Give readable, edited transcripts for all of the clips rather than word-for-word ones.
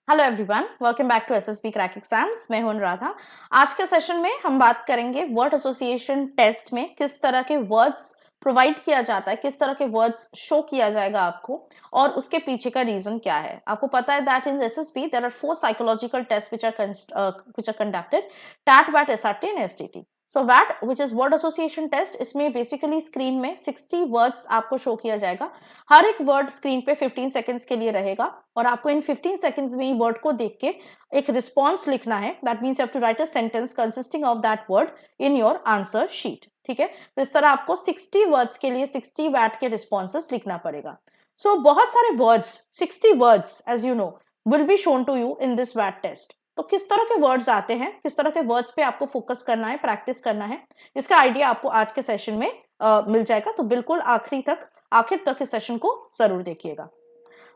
Hello everyone, welcome back to SSB crack exams. मैं हूं अनुराधा। आज के सेशन में हम बात करेंगे वर्ड एसोसिएशन टेस्ट में किस तरह के वर्ड्स प्रोवाइड किया जाता है, किस तरह के वर्ड्स शो किया जाएगा आपको और उसके पीछे का रीजन क्या है। आपको पता है that in SSB there are 4 psychological test which are conducted: TAT, वैट, एसआरटी एंड एसटीटी। सो वैट which is word association test, इसमें बेसिकली स्क्रीन में 60 वर्ड्स आपको शो किया जाएगा। हर एक वर्ड स्क्रीन पे 15 सेकंड्स के लिए रहेगा और आपको इन 15 सेकंड्स में ही वर्ड को देख के एक रिस्पॉन्स लिखना है। That means you have to write a sentence consisting of that word in your answer sheet. ठीक है, तो इस तरह आपको 60 वर्ड्स के लिए 60 वैट के रिस्पॉन्सेस लिखना पड़ेगा। सो बहुत सारे words, 60 words as you know will be shown to you in this वैट टेस्ट। तो किस तरह के वर्ड्स आते हैं, किस तरह के वर्ड्स पे आपको फोकस करना है, प्रैक्टिस करना है, इसका आइडिया आपको आज के सेशन में मिल जाएगा। तो बिल्कुल आखिर तक इस सेशन को जरूर देखिएगा।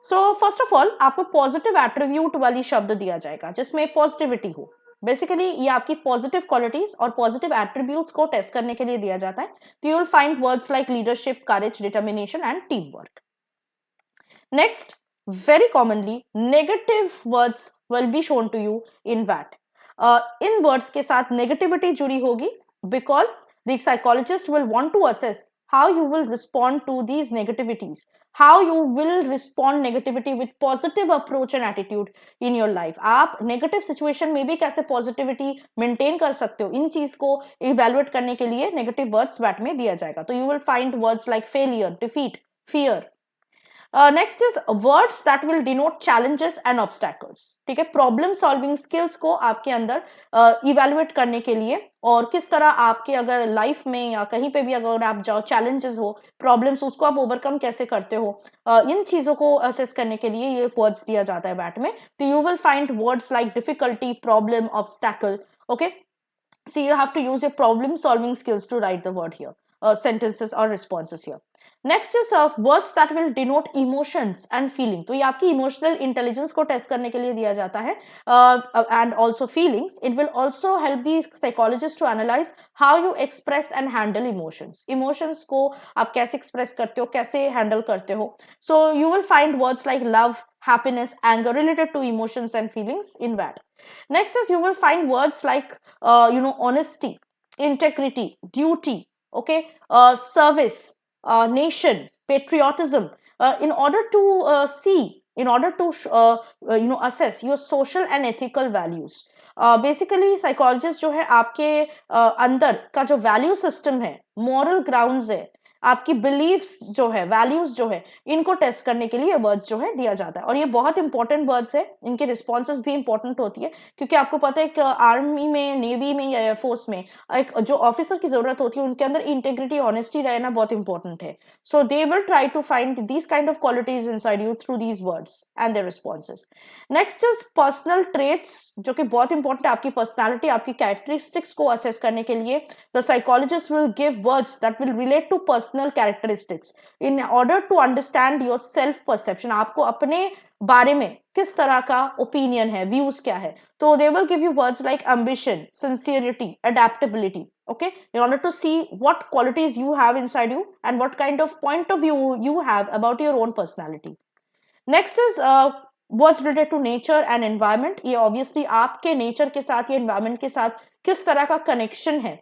सो फर्स्ट ऑफ ऑल आपको पॉजिटिव एट्रीब्यूट वाली शब्द दिया जाएगा जिसमें पॉजिटिविटी हो। बेसिकली ये आपकी पॉजिटिव क्वालिटीज और पॉजिटिव एट्रीब्यूट्स को टेस्ट करने के लिए दिया जाता है। तो you will find words like leadership, courage, determination and team work. Next, very commonly negative words will be shown to you in VAT. In words के साथ negativity जुड़ी होगी because the psychologist will want to assess how you will respond to these negativities, how you will respond negativity with positive approach and attitude in your life. आप negative situation में भी कैसे positivity maintain कर सकते हो, इन चीज को evaluate करने के लिए negative words VAT में दिया जाएगा। तो you will find words like failure, defeat, fear. Next is words that will denote challenges and obstacles. ठीक है, प्रॉब्लम सॉल्विंग स्किल्स को आपके अंदर इवेलुएट करने के लिए और किस तरह आपके अगर लाइफ में या कहीं पे भी अगर आप जाओ, चैलेंजेस हो, प्रॉब्लम्स, उसको आप ओवरकम कैसे करते हो, इन चीजों को असेस करने के लिए ये वर्ड्स दिया जाता है बैट में। तो you will find words like difficulty, problem, obstacle. Okay, so you have to use your problem solving skills to write the word here, sentences or responses here. Next is words that will denote emotions and feeling. तो ये आपकी emotional intelligence को test करने के लिए दिया जाता है and also feelings. It will also help the psychologist to analyze how you express and handle emotions. Emotions को आप कैसे express करते हो, कैसे handle करते हो. So you will find words like love, happiness, anger related to emotions and feelings in that. Next is you will find words like honesty, integrity, duty, okay, service, nation, patriotism, in order to assess your social and ethical values. Basically psychologist जो है आपके अंदर का जो value system है, moral grounds है, आपकी beliefs जो है, वैल्यूज जो है, इनको टेस्ट करने के लिए वर्ड्स जो है दिया जाता है। और ये बहुत इंपॉर्टेंट वर्ड्स है, इनके रिस्पॉन्सेज भी इंपॉर्टेंट होती है क्योंकि आपको पता है कि आर्मी में, नेवी में या एयरफोर्स में एक जो ऑफिसर की जरूरत होती है उनके अंदर इंटेग्रिटी, ऑनेस्टी रहना बहुत इंपॉर्टेंट है। So they will try to find these kind of qualities inside you through these words and their responses. Next is personal traits, जो कि बहुत इंपॉर्टेंट है, आपकी पर्सनैलिटी, आपकी कैरेक्टरिस्टिक्स को असेस करने के लिए the psychologist will give words that will relate to personal characteristics in order to understand your self perception. आपको अपने बारे में किस तरह का ओपिनियन है, व्यूज क्या है। तो they will give you words like ambition, sincerity, adaptability, okay, in order to see what qualities you have inside you and what kind of point of view you have about your own personality. Next is words related to nature and environment. ये obviously आपके nature के साथ या environment के साथ किस तरह का connection है,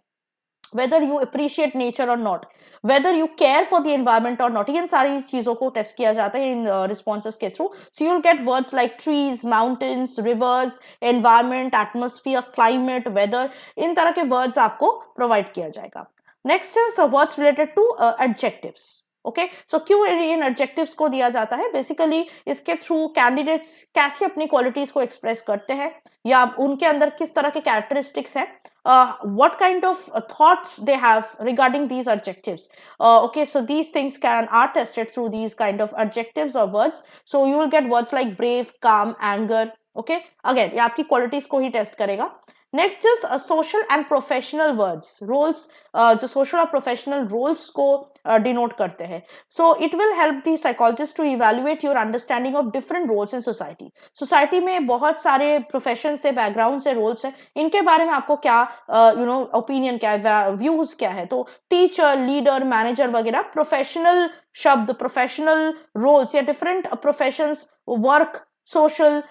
whether you appreciate nature or not, whether you care for the environment or not, इन सारी चीजों को टेस्ट किया जाता है इन responses के through. So you'll get words like trees, mountains, rivers, environment, atmosphere, climate, weather, इन तरह के words आपको provide किया जाएगा। Next is words related to adjectives. Okay, so क्यों इन एडजेक्टिव्स को दिया जाता है? बेसिकली इसके थ्रू कैंडिडेट्स कैसे अपनी क्वालिटीज को एक्सप्रेस करते हैं या उनके अंदर किस तरह के कैरेक्टरिस्टिक्स हैं, what kind of thoughts they have regarding these adjectives. Okay, so these things are tested through these kind of adjectives or words. So you will get words like brave, calm, anger. Okay, again ये आपकी qualities को ही test करेगा। Next is social and professional words, roles, जो social और professional roles को denote करते हैं। So it will help the psychologist to evaluate your understanding of different roles in society. Society में बहुत सारे प्रोफेशन से, बैकग्राउंड से रोल्स हैं, इनके बारे में आपको क्या ओपिनियन क्या है, व्यूज क्या है। तो टीचर, लीडर, मैनेजर वगैरह प्रोफेशनल शब्द, प्रोफेशनल रोल्स या डिफरेंट प्रोफेशंस, वर्क सोशल,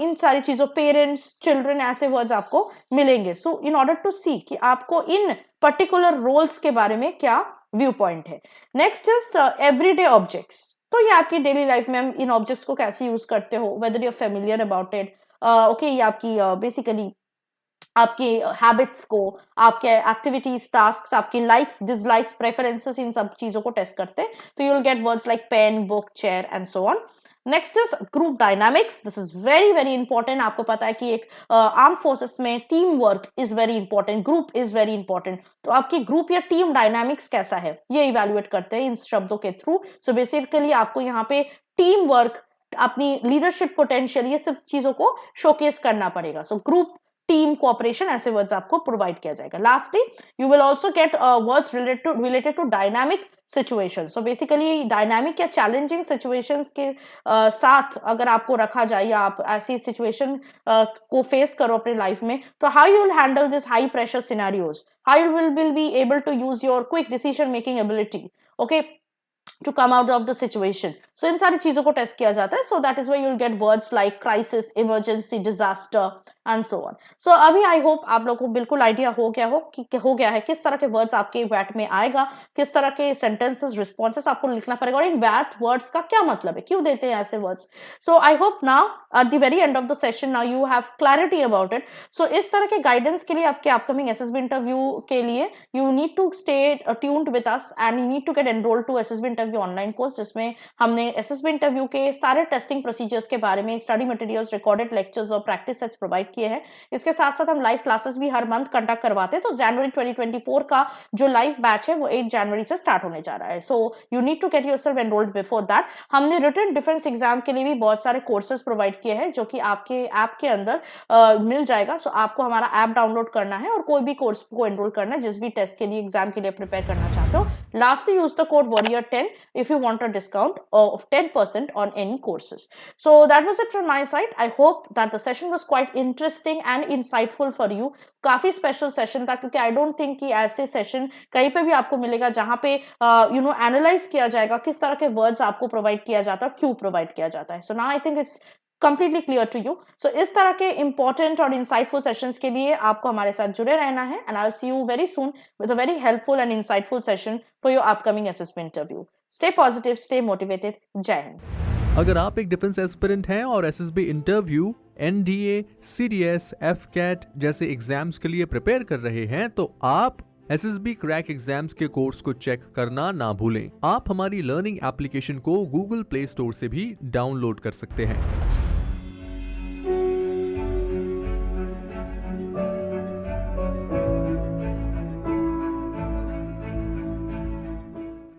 इन सारी चीजों, पेरेंट्स, चिल्ड्रन, ऐसे वर्ड्स आपको मिलेंगे. सो इन ऑर्डर टू सी कि आपको इन पर्टिकुलर रोल्स के बारे में क्या व्यू पॉइंट है. Next is everyday objects. तो ये आपकी डेली लाइफ में हम इन ऑब्जेक्ट्स को कैसे यूज करते हो, whether you are familiar about it. Okay, ये आपकी बेसिकली आपके हैबिट्स को, आपके एक्टिविटीज, टास्क्स, आपकी लाइक्स, डिसलाइक्स, प्रेफरेंसेस, इन सब चीजों को टेस्ट करते हैं. तो you will get words like pen, book, chair and so on. Next is group dynamics. This is very very important. आपको पता है कि एक आर्म फोर्सेस में team work is very important, group is very important. तो आपकी group या team dynamics कैसा है, ये इवेल्युएट करते हैं इन शब्दों के थ्रू. सो बेसिकली आपको यहाँ पे टीम वर्क, अपनी लीडरशिप पोटेंशियल, ये सब चीजों को शोकेस करना पड़ेगा. सो ग्रुप, टीम, कोऑपरेशन, ऐसे वर्ड्स आपको प्रोवाइड किया जाएगा. Lastly you will also get words related to dynamic situation. So basically dynamic या चैलेंजिंग सिचुएशंस के साथ अगर आपको रखा जाए या आप ऐसी सिचुएशन को फेस करो अपने लाइफ में, तो how you will handle this high pressure scenarios, how you will be able to use your quick decision making ability, okay, to come out of the situation. So इन सारी चीजों को test किया जाता है. So that is why you will get words like crisis, emergency, disaster and so on. So अभी I hope आप लोगों को बिल्कुल आइडिया हो गया है किस तरह के वर्ड्स आपके वैट में आएगा, किस तरह के सेंटेंसेस, रिस्पॉन्सेस आपको लिखना पड़ेगा, और इन वैट वर्ड्स का क्या मतलब है, क्यों देते हैं ऐसे words. So I hope now at the very end of the session now you have clarity about it. So इस तरह के गाइडेंस के लिए आपके अपकमिंग एसएसबी इंटरव्यू के लिए you need to stay tuned with us and you need to get enrolled to SSB interview online course, जिसमें हमने एसएसबी इंटरव्यू के सारे टेस्टिंग प्रोसीजर्स के बारे में स्टडी मटेरियल्स, रिकॉर्डेड लेक्चर्स और प्रैक्टिस सेट्स प्रोवाइड किए हैं. इसके साथ साथ हम लाइव क्लासेस भी हर मंथ कंडक्ट करवाते हैं. तो जनवरी 2024 का जो लाइव बैच है वो 8 जनवरी से स्टार्ट होने जा रहा है. So you need to get yourself enrolled before that. हमने रिटन डिफेंस एग्जाम के लिए भी बहुत सारे कोर्सेज प्रोवाइड किए हैं जो कि आपके ऐप के अंदर मिल जाएगा. सो आपको हमारा ऐप डाउनलोड करना है और कोई भी कोर्स को एनरोल करना है जिस भी टेस्ट के लिए, एग्जाम के लिए प्रिपेयर करना चाहते हो. Lastly use the code warrior10 if you want a discount of 10% on any courses. So that was it from my side. I hope that the session was quite interesting and insightful for you. काफी special session था क्योंकि I don't think कि ऐसे session कहीं पे भी आपको मिलेगा जहां पे एनालाइज किया जाएगा किस तरह के वर्ड्स आपको प्रोवाइड किया जाता है, क्यों प्रोवाइड किया जाता है. So now I think it's completely clear to you. So इस तरह के important और insightful sessions के लिए आपको हमारे साथ जुड़े रहना है, and I'll see you very soon with a very helpful and insightful session for your upcoming SSB interview. Stay positive, stay motivated. जय हिंद. अगर आप एक डिफेंस एस्पिरेंट हैं और SSB interview, NDA, CDS, AFCAT जैसे एग्जाम्स के लिए प्रिपेयर कर रहे हैं तो आप एसएसबी क्रैक एग्जाम्स के कोर्स को चेक करना ना भूलें. आप हमारी लर्निंग एप्लीकेशन को गूगल प्ले स्टोर से भी डाउनलोड कर सकते हैं.